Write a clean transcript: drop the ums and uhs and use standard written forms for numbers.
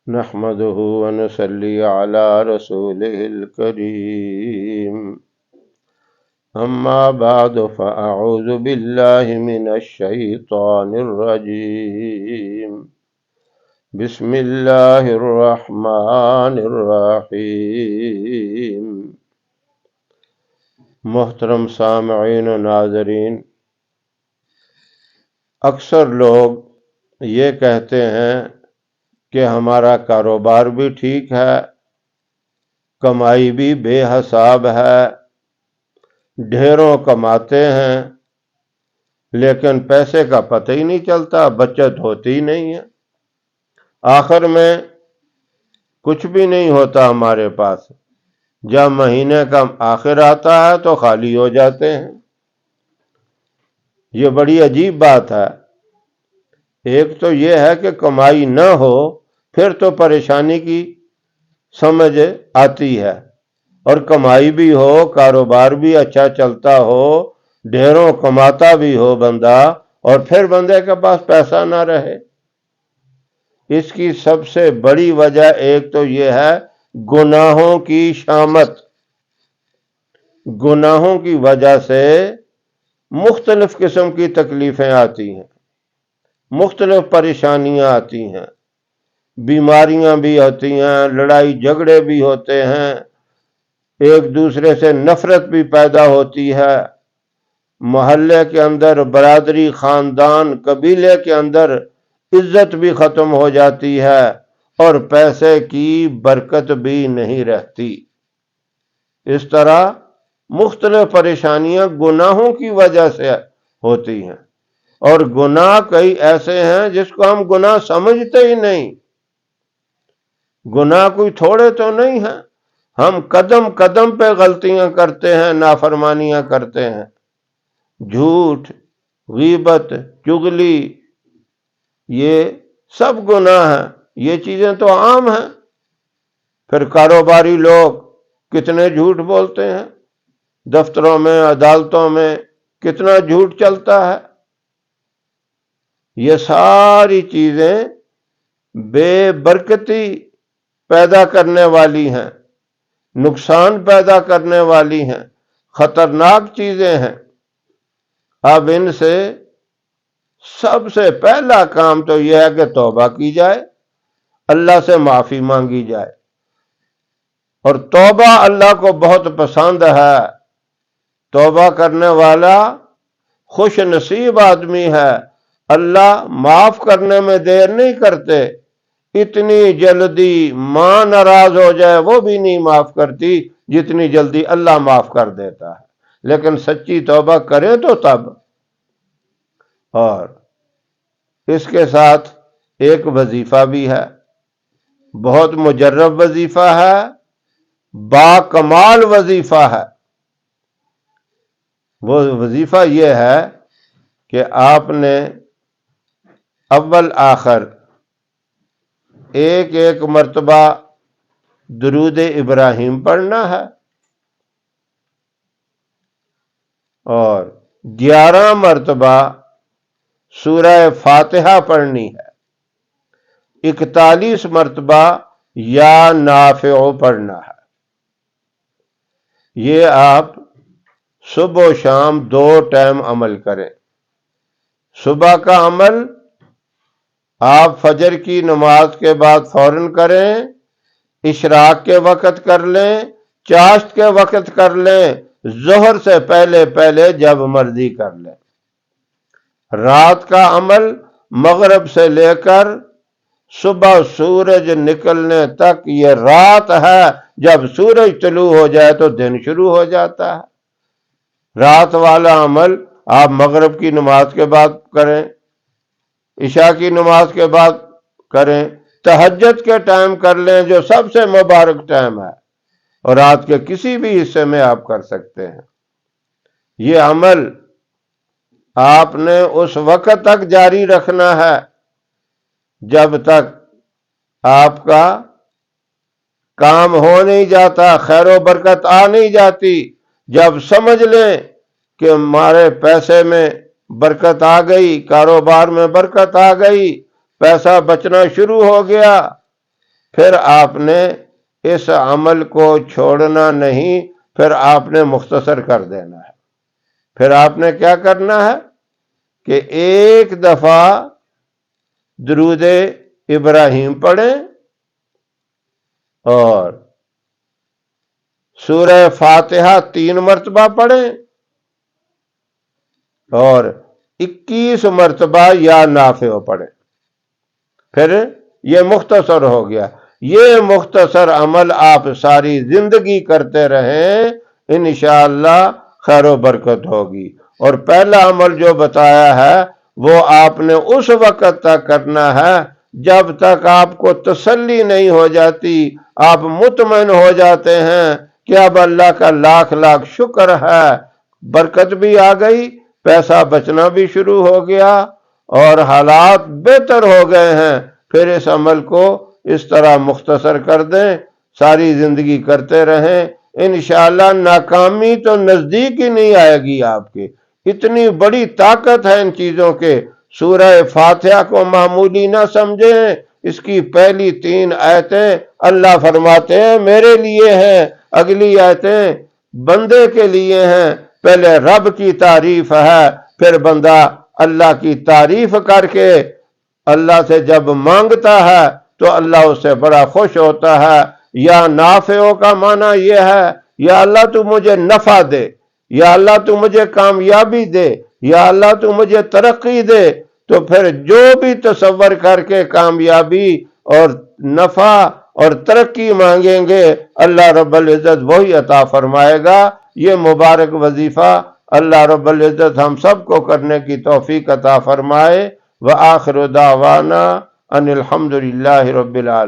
نحمده ونصلي على رسوله الكريم أما بعد فأعوذ بالله من الشيطان الرجيم بسم الله الرحمن الرحيم۔ محترم سامعین و ناظرین، اکثر لوگ یہ کہتے ہیں کہ ہمارا کاروبار بھی ٹھیک ہے، کمائی بھی بے حساب ہے، ڈھیروں کماتے ہیں، لیکن پیسے کا پتہ ہی نہیں چلتا، بچت ہوتی ہی نہیں ہے، آخر میں کچھ بھی نہیں ہوتا ہمارے پاس، جب مہینے کا آخر آتا ہے تو خالی ہو جاتے ہیں۔ یہ بڑی عجیب بات ہے۔ ایک تو یہ ہے کہ کمائی نہ ہو پھر تو پریشانی کی سمجھ آتی ہے، اور کمائی بھی ہو، کاروبار بھی اچھا چلتا ہو، ڈھیروں کماتا بھی ہو بندہ، اور پھر بندے کے پاس پیسہ نہ رہے۔ اس کی سب سے بڑی وجہ ایک تو یہ ہے گناہوں کی شامت۔ گناہوں کی وجہ سے مختلف قسم کی تکلیفیں آتی ہیں، مختلف پریشانیاں آتی ہیں، بیماریاں بھی ہوتی ہیں، لڑائی جھگڑے بھی ہوتے ہیں، ایک دوسرے سے نفرت بھی پیدا ہوتی ہے، محلے کے اندر، برادری، خاندان، قبیلے کے اندر عزت بھی ختم ہو جاتی ہے، اور پیسے کی برکت بھی نہیں رہتی۔ اس طرح مختلف پریشانیاں گناہوں کی وجہ سے ہوتی ہیں، اور گناہ کئی ایسے ہیں جس کو ہم گناہ سمجھتے ہی نہیں۔ گناہ کوئی تھوڑے تو نہیں ہیں، ہم قدم قدم پہ غلطیاں کرتے ہیں، نافرمانیاں کرتے ہیں، جھوٹ، غیبت، چغلی، یہ سب گناہ ہیں، یہ چیزیں تو عام ہیں۔ پھر کاروباری لوگ کتنے جھوٹ بولتے ہیں، دفتروں میں، عدالتوں میں کتنا جھوٹ چلتا ہے۔ یہ ساری چیزیں بے برکتی پیدا کرنے والی ہیں، نقصان پیدا کرنے والی ہیں، خطرناک چیزیں ہیں۔ اب ان سے سب سے پہلا کام تو یہ ہے کہ توبہ کی جائے، اللہ سے معافی مانگی جائے، اور توبہ اللہ کو بہت پسند ہے۔ توبہ کرنے والا خوش نصیب آدمی ہے، اللہ معاف کرنے میں دیر نہیں کرتے۔ اتنی جلدی ماں ناراض ہو جائے وہ بھی نہیں معاف کرتی جتنی جلدی اللہ معاف کر دیتا ہے، لیکن سچی توبہ کریں تو تب۔ اور اس کے ساتھ ایک وظیفہ بھی ہے، بہت مجرب وظیفہ ہے، با کمال وظیفہ ہے۔ وہ وظیفہ یہ ہے کہ آپ نے اول آخر ایک ایک مرتبہ درود ابراہیم پڑھنا ہے، اور 11 مرتبہ سورہ فاتحہ پڑھنی ہے، 41 مرتبہ یا نافع پڑھنا ہے۔ یہ آپ صبح و شام 2 ٹائم عمل کریں۔ صبح کا عمل آپ فجر کی نماز کے بعد فوراً کریں، اشراق کے وقت کر لیں، چاشت کے وقت کر لیں، ظہر سے پہلے پہلے جب مرضی کر لیں۔ رات کا عمل مغرب سے لے کر صبح سورج نکلنے تک، یہ رات ہے، جب سورج طلوع ہو جائے تو دن شروع ہو جاتا ہے۔ رات والا عمل آپ مغرب کی نماز کے بعد کریں، عشاء کی نماز کے بعد کریں، تہجد کے ٹائم کر لیں جو سب سے مبارک ٹائم ہے، اور رات کے کسی بھی حصے میں آپ کر سکتے ہیں۔ یہ عمل آپ نے اس وقت تک جاری رکھنا ہے جب تک آپ کا کام ہو نہیں جاتا، خیر و برکت آ نہیں جاتی۔ جب سمجھ لیں کہ ہمارے پیسے میں برکت آ گئی، کاروبار میں برکت آ گئی، پیسہ بچنا شروع ہو گیا، پھر آپ نے اس عمل کو چھوڑنا نہیں، پھر آپ نے مختصر کر دینا ہے۔ پھر آپ نے کیا کرنا ہے کہ ایک دفعہ درود ابراہیم پڑھیں اور سورہ فاتحہ 3 مرتبہ پڑھیں اور 21 مرتبہ یا نافع پڑھیں۔ پھر یہ مختصر ہو گیا۔ یہ مختصر عمل آپ ساری زندگی کرتے رہیں، انشاءاللہ خیر و برکت ہوگی۔ اور پہلا عمل جو بتایا ہے وہ آپ نے اس وقت تک کرنا ہے جب تک آپ کو تسلی نہیں ہو جاتی، آپ مطمئن ہو جاتے ہیں کہ اب اللہ کا لاکھ لاکھ شکر ہے، برکت بھی آ گئی، پیسہ بچنا بھی شروع ہو گیا اور حالات بہتر ہو گئے ہیں۔ پھر اس عمل کو اس طرح مختصر کر دیں، ساری زندگی کرتے رہیں، انشاءاللہ ناکامی تو نزدیک ہی نہیں آئے گی آپ کے۔ اتنی بڑی طاقت ہے ان چیزوں کے۔ سورہ فاتحہ کو معمولی نہ سمجھیں، اس کی پہلی 3 آیتیں اللہ فرماتے ہیں میرے لیے ہیں، اگلی آیتیں بندے کے لیے ہیں۔ پہلے رب کی تعریف ہے، پھر بندہ اللہ کی تعریف کر کے اللہ سے جب مانگتا ہے تو اللہ اس سے بڑا خوش ہوتا ہے۔ یا نافعوں کا معنی یہ ہے یا اللہ تو مجھے نفع دے، یا اللہ تو مجھے کامیابی دے، یا اللہ تو مجھے ترقی دے۔ تو پھر جو بھی تصور کر کے کامیابی اور نفع اور ترقی مانگیں گے اللہ رب العزت وہی عطا فرمائے گا۔ یہ مبارک وظیفہ اللہ رب العزت ہم سب کو کرنے کی توفیق عطا فرمائے۔ وآخر دعوانا ان الحمد للہ رب العالمین۔